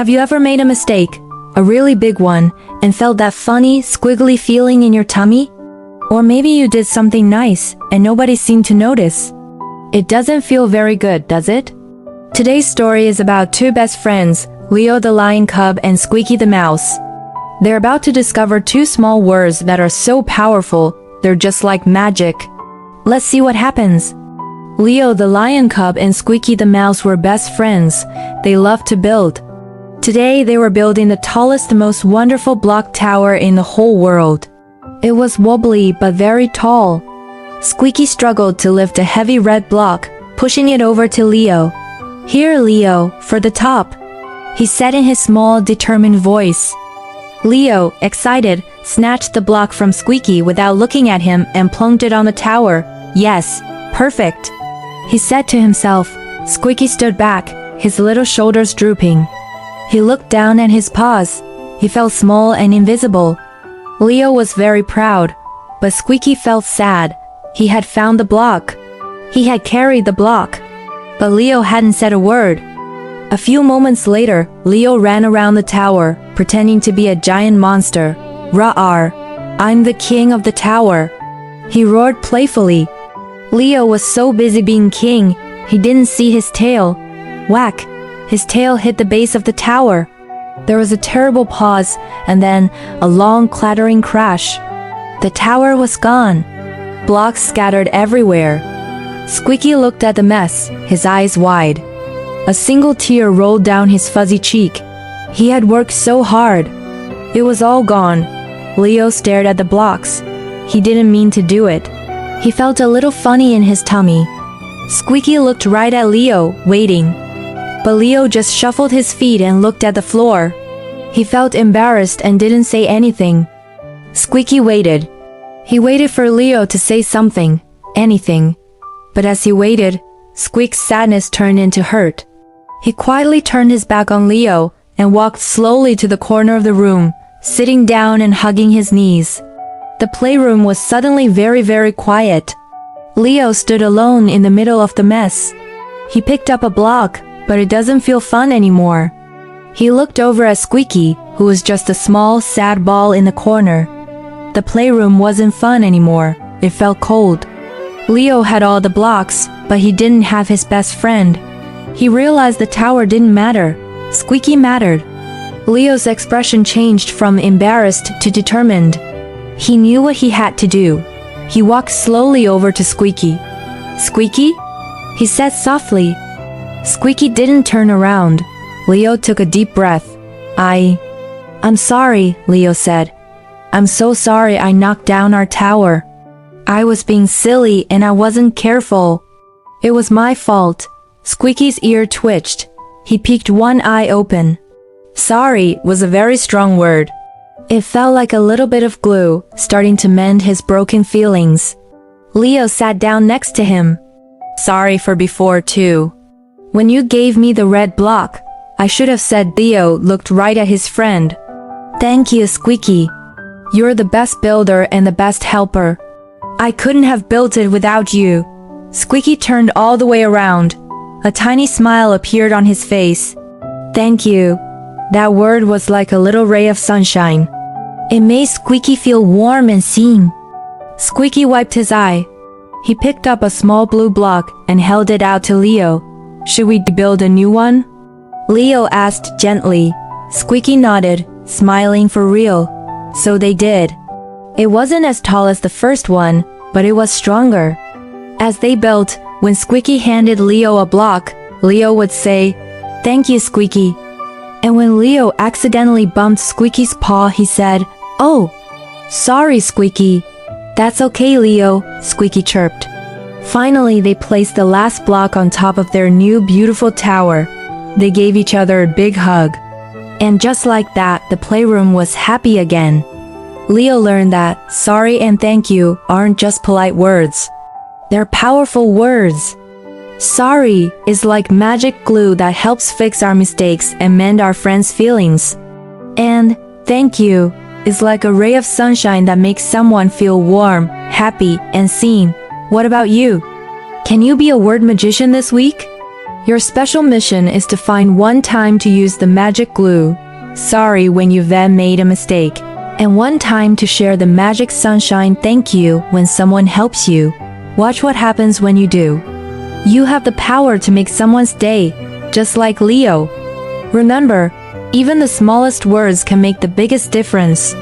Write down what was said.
Have you ever made a mistake, a really big one, and felt that funny, squiggly feeling in your tummy? Or maybe you did something nice and nobody seemed to notice. It doesn't feel very good, does it? Today's story is about two best friends, Leo the lion cub and Squeaky the mouse. They're about to discover two small words that are so powerful, they're just like magic. Let's see what happens. Leo the lion cub and Squeaky the mouse were best friends. They loved to build. Today they were building the tallest, most wonderful block tower in the whole world. It was wobbly but very tall. Squeaky struggled to lift a heavy red block, pushing it over to Leo. "Here, Leo, for the top," he said in his small, determined voice. Leo, excited, snatched the block from Squeaky without looking at him and plunked it on the tower. "Yes, perfect," he said to himself. Squeaky stood back, his little shoulders drooping. He looked down at his paws. He felt small and invisible. Leo was very proud, but Squeaky felt sad. He had found the block. He had carried the block. But Leo hadn't said a word. A few moments later, Leo ran around the tower, pretending to be a giant monster. "Rawr! I'm the king of the tower," he roared playfully. Leo was so busy being king, he didn't see his tail. Whack! His tail hit the base of the tower. There was a terrible pause, and then a long clattering crash. The tower was gone. Blocks scattered everywhere. Squeaky looked at the mess, his eyes wide. A single tear rolled down his fuzzy cheek. He had worked so hard. It was all gone. Leo stared at the blocks. He didn't mean to do it. He felt a little funny in his tummy. Squeaky looked right at Leo, waiting. But Leo just shuffled his feet and looked at the floor. He felt embarrassed and didn't say anything. Squeaky waited. He waited for Leo to say something, anything. But as he waited, Squeak's sadness turned into hurt. He quietly turned his back on Leo and walked slowly to the corner of the room, sitting down and hugging his knees. The playroom was suddenly very, very quiet. Leo stood alone in the middle of the mess. He picked up a block, but it doesn't feel fun anymore. He looked over at Squeaky, who was just a small, sad ball in the corner. The playroom wasn't fun anymore. It felt cold. Leo had all the blocks, but he didn't have his best friend. He realized the tower didn't matter. Squeaky mattered. Leo's expression changed from embarrassed to determined. He knew what he had to do. He walked slowly over to Squeaky. "Squeaky?" he said softly. Squeaky didn't turn around. Leo took a deep breath. I'm sorry," Leo said. "I'm so sorry I knocked down our tower. I was being silly and I wasn't careful. It was my fault." Squeaky's ear twitched. He peeked one eye open. Sorry was a very strong word. It felt like a little bit of glue, starting to mend his broken feelings. Leo sat down next to him. "Sorry for before too. When you gave me the red block, I should have said." Leo looked right at his friend. "Thank you, Squeaky. You're the best builder and the best helper. I couldn't have built it without you." Squeaky turned all the way around. A tiny smile appeared on his face. "Thank you." That word was like a little ray of sunshine. It made Squeaky feel warm and seen. Squeaky wiped his eye. He picked up a small blue block and held it out to Leo. "Should we build a new one?" Leo asked gently. Squeaky nodded, smiling for real. So they did. It wasn't as tall as the first one, but it was stronger. As they built, when Squeaky handed Leo a block, Leo would say, "Thank you, Squeaky." And when Leo accidentally bumped Squeaky's paw, he said, "Oh, sorry, Squeaky." "That's okay, Leo," Squeaky chirped. Finally, they placed the last block on top of their new beautiful tower. They gave each other a big hug. And just like that, the playroom was happy again. Leo learned that sorry and thank you aren't just polite words. They're powerful words. Sorry is like magic glue that helps fix our mistakes and mend our friends' feelings. And thank you is like a ray of sunshine that makes someone feel warm, happy, and seen. What about you? Can you be a word magician this week? Your special mission is to find one time to use the magic glue, sorry when you've then made a mistake, and one time to share the magic sunshine thank you when someone helps you. Watch what happens when you do. You have the power to make someone's day, just like Leo. Remember, even the smallest words can make the biggest difference.